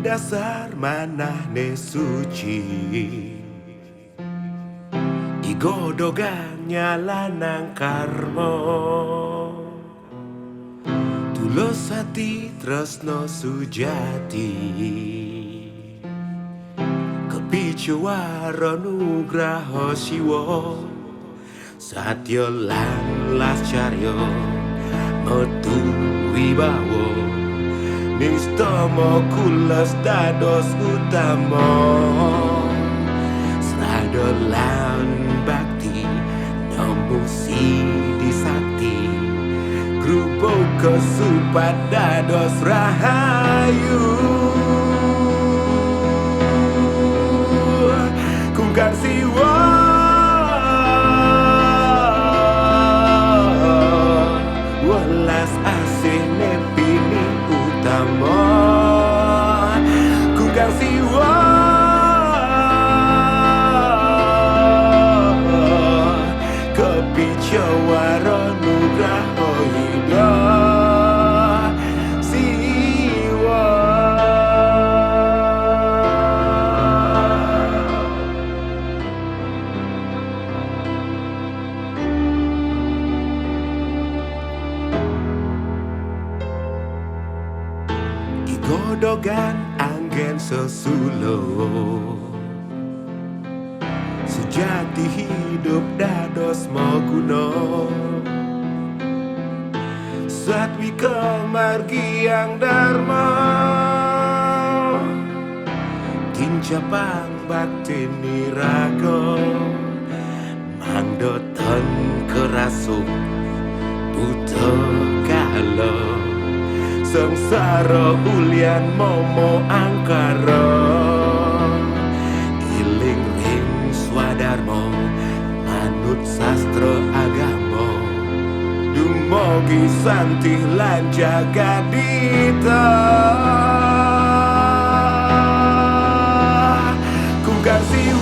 dasar manahne suci igodogan nyalanang karmo tulus hati tresno sujati kepicuwara nugraha siwa satya lan lascarya metu wibawa nistama kulas dados utama sadalan bakti namung sidi sakti grupo kesupat dados rahayu kungkar siwa welas asih nepini utama kungkar siwa kepicuwara nugraha hidup siwa igodogan anggen sesulo sejati hidup dados maguna satwi kemargiang dharma kincapang bakti niraga mangdoten kerasuk buta kala sengsara ulian momo angkara iling ring swadharma manut sastra agama dumugi santih lan jagadita kungkar siwa